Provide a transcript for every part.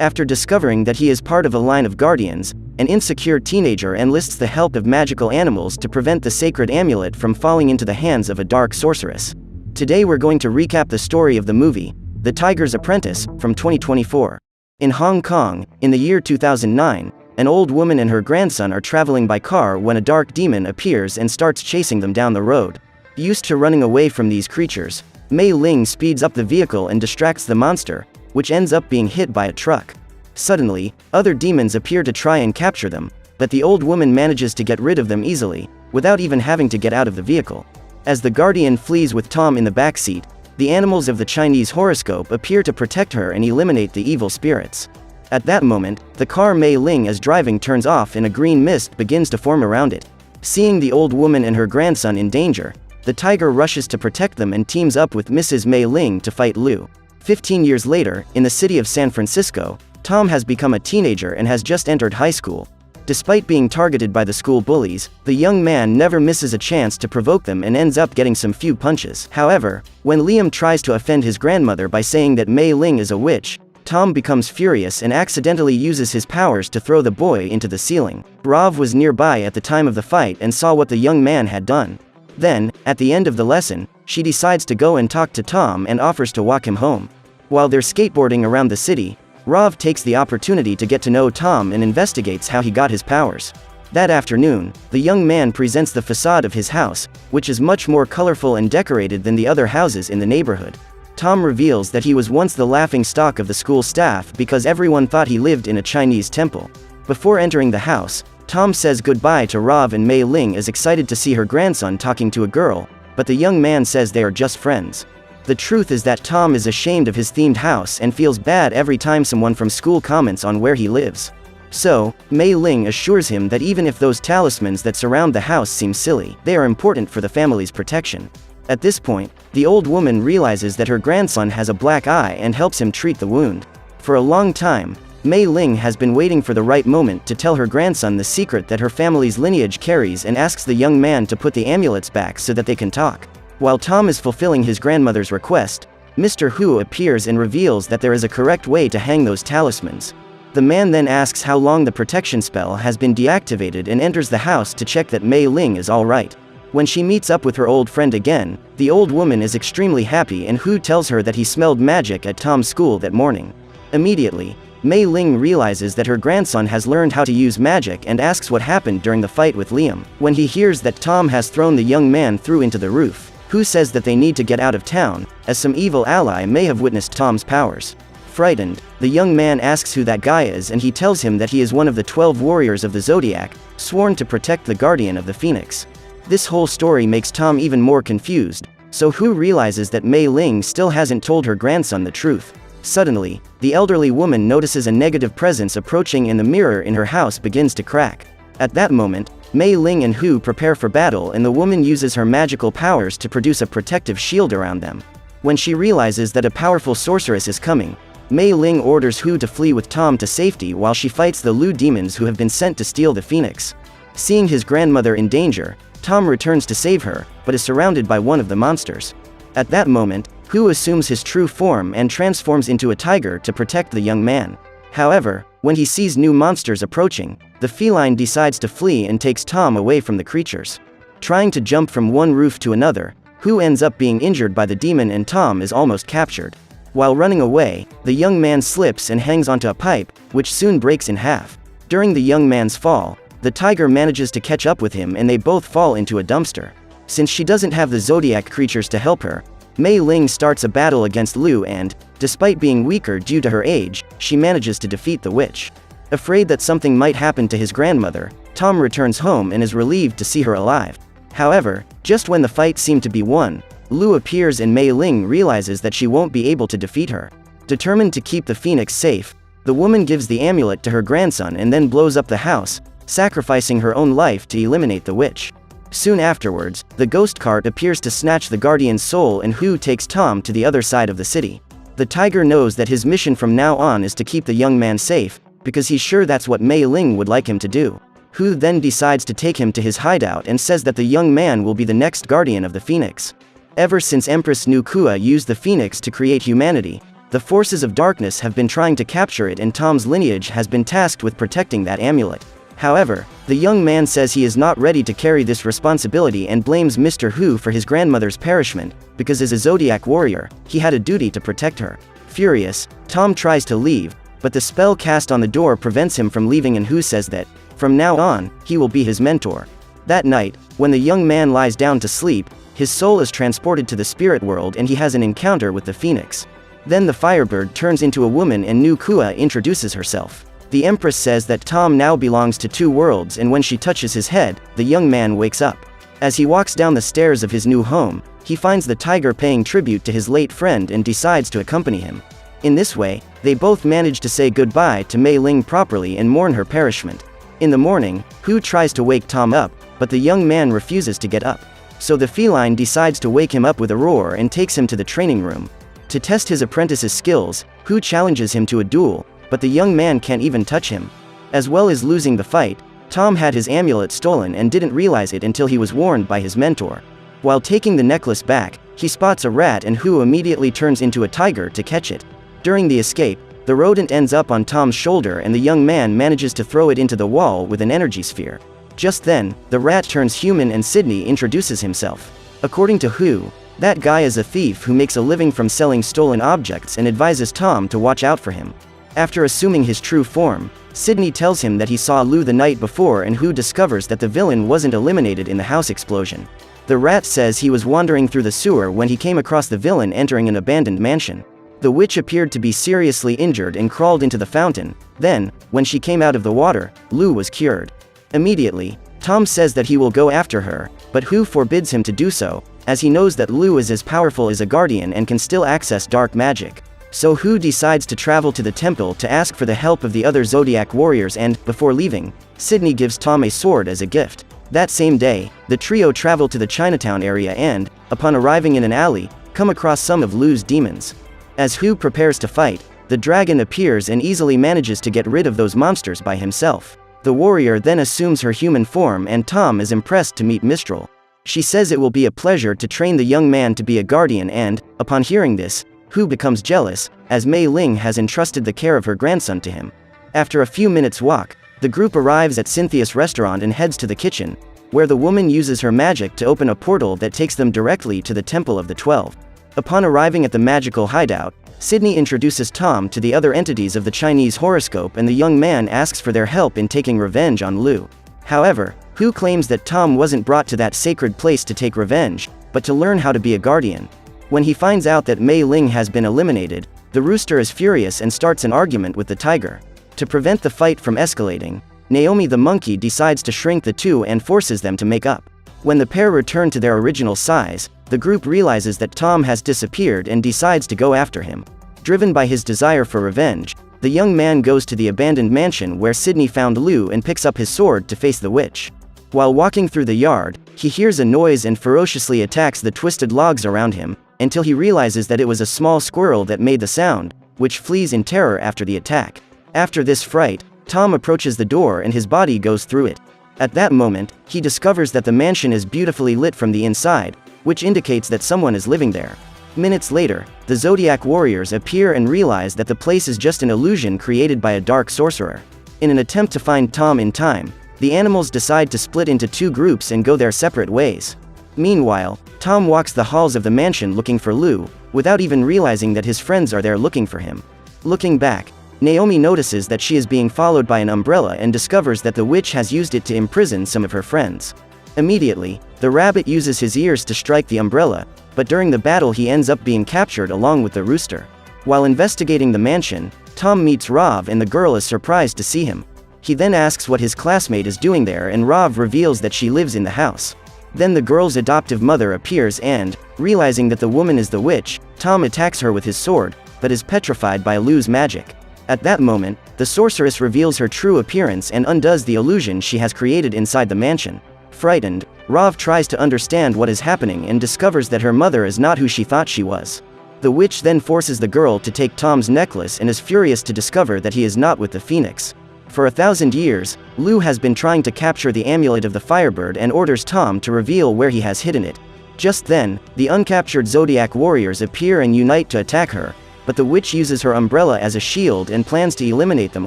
After discovering that he is part of a line of guardians, an insecure teenager enlists the help of magical animals to prevent the sacred amulet from falling into the hands of a dark sorceress. Today we're going to recap the story of the movie, The Tiger's Apprentice, from 2024. In Hong Kong, in the year 2009, an old woman and her grandson are traveling by car when a dark demon appears and starts chasing them down the road. Used to running away from these creatures, Mei Ling speeds up the vehicle and distracts the monster, which ends up being hit by a truck. Suddenly, other demons appear to try and capture them, but the old woman manages to get rid of them easily, without even having to get out of the vehicle. As the guardian flees with Tom in the backseat, the animals of the Chinese horoscope appear to protect her and eliminate the evil spirits. At that moment, the car Mei Ling is driving turns off and a green mist begins to form around it. Seeing the old woman and her grandson in danger, the tiger rushes to protect them and teams up with Mrs. Mei Ling to fight Lu. 15 years later, in the city of San Francisco, Tom has become a teenager and has just entered high school. Despite being targeted by the school bullies, the young man never misses a chance to provoke them and ends up getting some few punches. However, when Liam tries to offend his grandmother by saying that Mei Ling is a witch, Tom becomes furious and accidentally uses his powers to throw the boy into the ceiling. Rav was nearby at the time of the fight and saw what the young man had done. Then, at the end of the lesson, she decides to go and talk to Tom and offers to walk him home. While they're skateboarding around the city, Rav takes the opportunity to get to know Tom and investigates how he got his powers. That afternoon, the young man presents the facade of his house, which is much more colorful and decorated than the other houses in the neighborhood. Tom reveals that he was once the laughingstock of the school staff because everyone thought he lived in a Chinese temple. Before entering the house, Tom says goodbye to Rav and Mei Ling is excited to see her grandson talking to a girl, but the young man says they are just friends. The truth is that Tom is ashamed of his themed house and feels bad every time someone from school comments on where he lives. So, Mei Ling assures him that even if those talismans that surround the house seem silly, they are important for the family's protection. At this point, the old woman realizes that her grandson has a black eye and helps him treat the wound. For a long time, Mei Ling has been waiting for the right moment to tell her grandson the secret that her family's lineage carries and asks the young man to put the amulets back so that they can talk. While Tom is fulfilling his grandmother's request, Mr. Hu appears and reveals that there is a correct way to hang those talismans. The man then asks how long the protection spell has been deactivated and enters the house to check that Mei Ling is alright. When she meets up with her old friend again, the old woman is extremely happy and Hu tells her that he smelled magic at Tom's school that morning. Immediately, Mei Ling realizes that her grandson has learned how to use magic and asks what happened during the fight with Liam. When he hears that Tom has thrown the young man through into the roof, Hu says that they need to get out of town, as some evil ally may have witnessed Tom's powers. Frightened, the young man asks who that guy is and he tells him that he is one of the 12 warriors of the Zodiac, sworn to protect the guardian of the Phoenix. This whole story makes Tom even more confused, so Hu realizes that Mei Ling still hasn't told her grandson the truth. Suddenly, the elderly woman notices a negative presence approaching and the mirror in her house begins to crack. At that moment, Mei Ling and Hu prepare for battle and the woman uses her magical powers to produce a protective shield around them. When she realizes that a powerful sorceress is coming, Mei Ling orders Hu to flee with Tom to safety while she fights the Lu demons who have been sent to steal the Phoenix. Seeing his grandmother in danger, Tom returns to save her, but is surrounded by one of the monsters. At that moment, Hu assumes his true form and transforms into a tiger to protect the young man. However, when he sees new monsters approaching, the feline decides to flee and takes Tom away from the creatures. Trying to jump from one roof to another, Hu ends up being injured by the demon and Tom is almost captured. While running away, the young man slips and hangs onto a pipe, which soon breaks in half. During the young man's fall, the tiger manages to catch up with him and they both fall into a dumpster. Since she doesn't have the Zodiac creatures to help her, Mei Ling starts a battle against Lu and, despite being weaker due to her age, she manages to defeat the witch. Afraid that something might happen to his grandmother, Tom returns home and is relieved to see her alive. However, just when the fight seemed to be won, Lu appears and Mei Ling realizes that she won't be able to defeat her. Determined to keep the Phoenix safe, the woman gives the amulet to her grandson and then blows up the house, sacrificing her own life to eliminate the witch. Soon afterwards, the ghost cart appears to snatch the guardian's soul and Hu takes Tom to the other side of the city. The tiger knows that his mission from now on is to keep the young man safe, because he's sure that's what Mei Ling would like him to do. Hu then decides to take him to his hideout and says that the young man will be the next guardian of the Phoenix. Ever since Empress Nu Kua used the Phoenix to create humanity, The forces of darkness have been trying to capture it, and Tom's lineage has been tasked with protecting that amulet. However, the young man says he is not ready to carry this responsibility and blames Mr. Hu for his grandmother's perishment, because as a Zodiac warrior, he had a duty to protect her. Furious, Tom tries to leave, but the spell cast on the door prevents him from leaving, and Hu says that, from now on, he will be his mentor. That night, when the young man lies down to sleep, his soul is transported to the spirit world and he has an encounter with the phoenix. Then the Firebird turns into a woman and Nu Kua introduces herself. The Empress says that Tom now belongs to two worlds, and when she touches his head, the young man wakes up. As he walks down the stairs of his new home, he finds the tiger paying tribute to his late friend and decides to accompany him. In this way, they both manage to say goodbye to Mei Ling properly and mourn her perishment. In the morning, Hu tries to wake Tom up, but the young man refuses to get up. So the feline decides to wake him up with a roar and takes him to the training room. To test his apprentice's skills, Hu challenges him to a duel, but the young man can't even touch him. As well as losing the fight, Tom had his amulet stolen and didn't realize it until he was warned by his mentor. While taking the necklace back, he spots a rat and Hu immediately turns into a tiger to catch it. During the escape, the rodent ends up on Tom's shoulder and the young man manages to throw it into the wall with an energy sphere. Just then, the rat turns human and Sydney introduces himself. According to Hu, that guy is a thief who makes a living from selling stolen objects and advises Tom to watch out for him. After assuming his true form, Sydney tells him that he saw Lu the night before, and Hu discovers that the villain wasn't eliminated in the house explosion. The rat says he was wandering through the sewer when he came across the villain entering an abandoned mansion. The witch appeared to be seriously injured and crawled into the fountain. Then, when she came out of the water, Lu was cured. Immediately, Tom says that he will go after her, but Hu forbids him to do so, as he knows that Lu is as powerful as a guardian and can still access dark magic. So Hu decides to travel to the temple to ask for the help of the other Zodiac warriors, and, before leaving, Sydney gives Tom a sword as a gift. That same day, the trio travel to the Chinatown area and, upon arriving in an alley, come across some of Lu's demons. As Hu prepares to fight, the dragon appears and easily manages to get rid of those monsters by himself. The warrior then assumes her human form and Tom is impressed to meet Mistral. She says it will be a pleasure to train the young man to be a guardian and, upon hearing this, Hu becomes jealous, as Mei Ling has entrusted the care of her grandson to him. After a few minutes' walk, the group arrives at Cynthia's restaurant and heads to the kitchen, where the woman uses her magic to open a portal that takes them directly to the Temple of the 12. Upon arriving at the magical hideout, Sydney introduces Tom to the other entities of the Chinese horoscope, and the young man asks for their help in taking revenge on Lu. However, Hu claims that Tom wasn't brought to that sacred place to take revenge, but to learn how to be a guardian. When he finds out that Mei Ling has been eliminated, the rooster is furious and starts an argument with the tiger. To prevent the fight from escalating, Naomi the monkey decides to shrink the two and forces them to make up. When the pair return to their original size, the group realizes that Tom has disappeared and decides to go after him. Driven by his desire for revenge, the young man goes to the abandoned mansion where Sydney found Lu and picks up his sword to face the witch. While walking through the yard, he hears a noise and ferociously attacks the twisted logs around him, until he realizes that it was a small squirrel that made the sound, which flees in terror after the attack. After this fright, Tom approaches the door and his body goes through it. At that moment, he discovers that the mansion is beautifully lit from the inside, which indicates that someone is living there. Minutes later, the Zodiac warriors appear and realize that the place is just an illusion created by a dark sorcerer. In an attempt to find Tom in time, the animals decide to split into two groups and go their separate ways. Meanwhile, Tom walks the halls of the mansion looking for Lu, without even realizing that his friends are there looking for him. Looking back, Naomi notices that she is being followed by an umbrella and discovers that the witch has used it to imprison some of her friends. Immediately, the rabbit uses his ears to strike the umbrella, but during the battle he ends up being captured along with the rooster. While investigating the mansion, Tom meets Rav and the girl is surprised to see him. He then asks what his classmate is doing there and Rav reveals that she lives in the house. Then the girl's adoptive mother appears and, realizing that the woman is the witch, Tom attacks her with his sword, but is petrified by Lu's magic. At that moment, the sorceress reveals her true appearance and undoes the illusion she has created inside the mansion. Frightened, Rav tries to understand what is happening and discovers that her mother is not who she thought she was. The witch then forces the girl to take Tom's necklace and is furious to discover that he is not with the phoenix. For 1,000 years, Lu has been trying to capture the amulet of the Firebird and orders Tom to reveal where he has hidden it. Just then, the uncaptured Zodiac warriors appear and unite to attack her, but the witch uses her umbrella as a shield and plans to eliminate them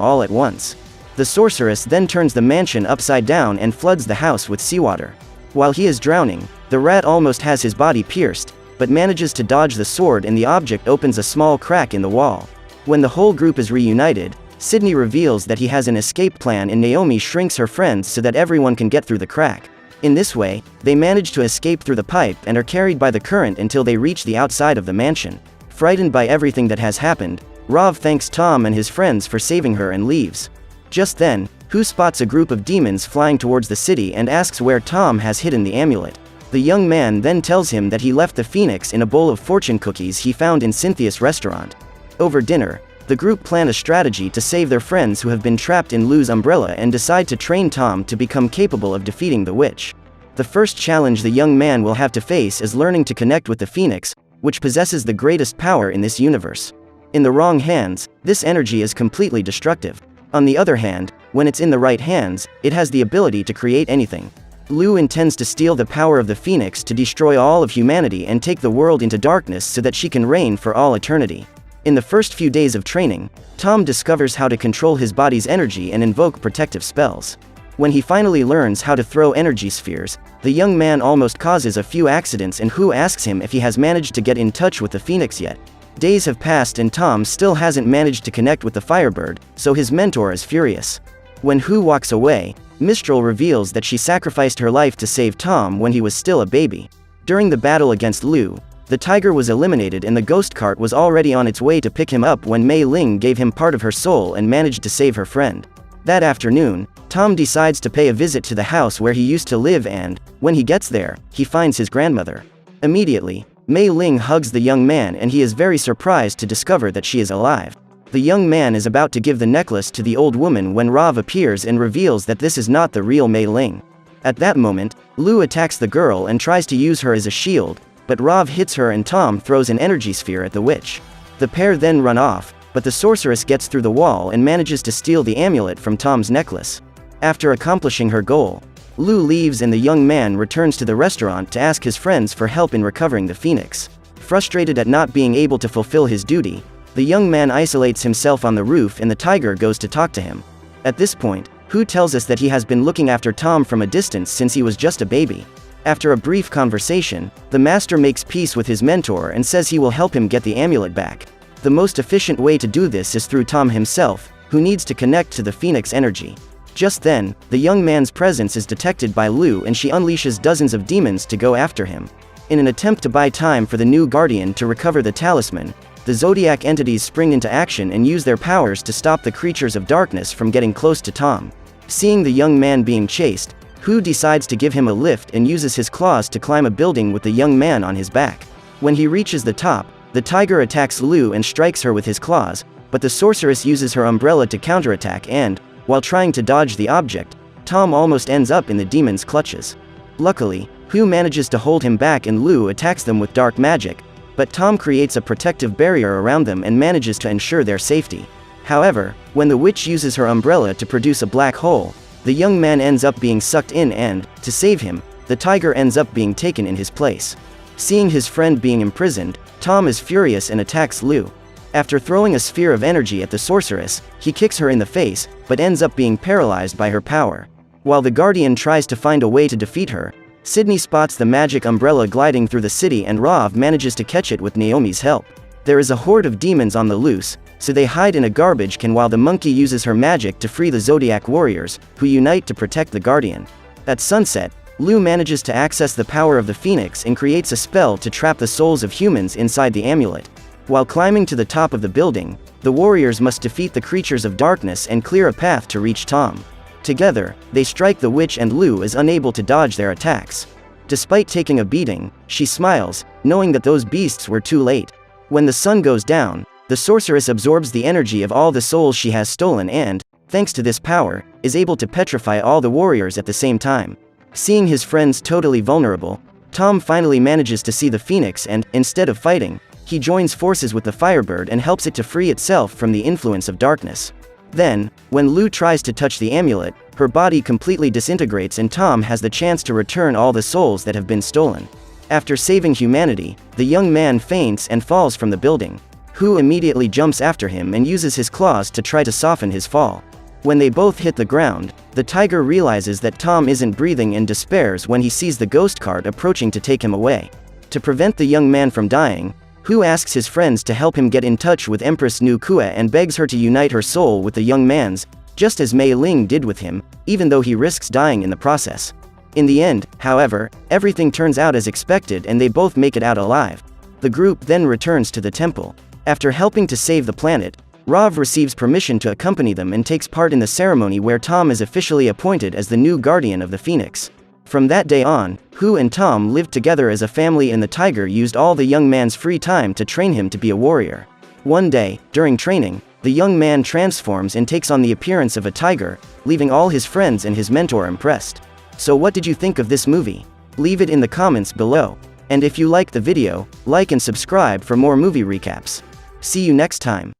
all at once. The sorceress then turns the mansion upside down and floods the house with seawater. While he is drowning, the rat almost has his body pierced, but manages to dodge the sword and the object opens a small crack in the wall. When the whole group is reunited, Sydney reveals that he has an escape plan and Naomi shrinks her friends so that everyone can get through the crack. In this way, they manage to escape through the pipe and are carried by the current until they reach the outside of the mansion. Frightened by everything that has happened, Rav thanks Tom and his friends for saving her and leaves. Just then, Hu spots a group of demons flying towards the city and asks where Tom has hidden the amulet. The young man then tells him that he left the phoenix in a bowl of fortune cookies he found in Cynthia's restaurant. Over dinner, the group plan a strategy to save their friends who have been trapped in Lu's umbrella and decide to train Tom to become capable of defeating the witch. The first challenge the young man will have to face is learning to connect with the phoenix, which possesses the greatest power in this universe. In the wrong hands, this energy is completely destructive. On the other hand, when it's in the right hands, it has the ability to create anything. Lu intends to steal the power of the phoenix to destroy all of humanity and take the world into darkness so that she can reign for all eternity. In the first few days of training, Tom discovers how to control his body's energy and invoke protective spells. When he finally learns how to throw energy spheres, the young man almost causes a few accidents and Hu asks him if he has managed to get in touch with the phoenix yet. Days have passed and Tom still hasn't managed to connect with the Firebird, so his mentor is furious. When Hu walks away, Mistral reveals that she sacrificed her life to save Tom when he was still a baby. During the battle against Lu, the tiger was eliminated and the ghost cart was already on its way to pick him up when Mei Ling gave him part of her soul and managed to save her friend. That afternoon, Tom decides to pay a visit to the house where he used to live and, when he gets there, he finds his grandmother. Immediately, Mei Ling hugs the young man and he is very surprised to discover that she is alive. The young man is about to give the necklace to the old woman when Rav appears and reveals that this is not the real Mei Ling. At that moment, Lu attacks the girl and tries to use her as a shield, but Rav hits her and Tom throws an energy sphere at the witch. The pair then run off, but the sorceress gets through the wall and manages to steal the amulet from Tom's necklace. After accomplishing her goal, Lu leaves and the young man returns to the restaurant to ask his friends for help in recovering the phoenix. Frustrated at not being able to fulfill his duty, the young man isolates himself on the roof and the tiger goes to talk to him. At this point, Hu tells us that he has been looking after Tom from a distance since he was just a baby. After a brief conversation, the master makes peace with his mentor and says he will help him get the amulet back. The most efficient way to do this is through Tom himself, who needs to connect to the phoenix energy. Just then, the young man's presence is detected by Lu and she unleashes dozens of demons to go after him. In an attempt to buy time for the new guardian to recover the talisman, the Zodiac entities spring into action and use their powers to stop the creatures of darkness from getting close to Tom. Seeing the young man being chased, Hu decides to give him a lift and uses his claws to climb a building with the young man on his back. When he reaches the top, the tiger attacks Lu and strikes her with his claws, but the sorceress uses her umbrella to counterattack and, while trying to dodge the object, Tom almost ends up in the demon's clutches. Luckily, Hu manages to hold him back and Lu attacks them with dark magic, but Tom creates a protective barrier around them and manages to ensure their safety. However, when the witch uses her umbrella to produce a black hole, the young man ends up being sucked in and, to save him, the tiger ends up being taken in his place. Seeing his friend being imprisoned, Tom is furious and attacks Lu. After throwing a sphere of energy at the sorceress, he kicks her in the face, but ends up being paralyzed by her power. While the Guardian tries to find a way to defeat her, Sydney spots the magic umbrella gliding through the city and Rav manages to catch it with Naomi's help. There is a horde of demons on the loose, so they hide in a garbage can while the monkey uses her magic to free the Zodiac warriors, who unite to protect the Guardian. At sunset, Lu manages to access the power of the Phoenix and creates a spell to trap the souls of humans inside the amulet. While climbing to the top of the building, the warriors must defeat the creatures of darkness and clear a path to reach Tom. Together, they strike the witch and Lu is unable to dodge their attacks. Despite taking a beating, she smiles, knowing that those beasts were too late. When the sun goes down, the sorceress absorbs the energy of all the souls she has stolen and, thanks to this power, is able to petrify all the warriors at the same time. Seeing his friends totally vulnerable, Tom finally manages to see the Phoenix and, instead of fighting, he joins forces with the Firebird and helps it to free itself from the influence of darkness. Then, when Lu tries to touch the amulet, her body completely disintegrates and Tom has the chance to return all the souls that have been stolen. After saving humanity, the young man faints and falls from the building. Hu immediately jumps after him and uses his claws to try to soften his fall. When they both hit the ground, the tiger realizes that Tom isn't breathing and despairs when he sees the ghost cart approaching to take him away. To prevent the young man from dying, Hu asks his friends to help him get in touch with Empress Nu Kue and begs her to unite her soul with the young man's, just as Mei Ling did with him, even though he risks dying in the process. In the end, however, everything turns out as expected and they both make it out alive. The group then returns to the temple. After helping to save the planet, Rav receives permission to accompany them and takes part in the ceremony where Tom is officially appointed as the new guardian of the Phoenix. From that day on, Hu and Tom lived together as a family and the tiger used all the young man's free time to train him to be a warrior. One day, during training, the young man transforms and takes on the appearance of a tiger, leaving all his friends and his mentor impressed. So what did you think of this movie? Leave it in the comments below. And if you liked the video, like and subscribe for more movie recaps. See you next time.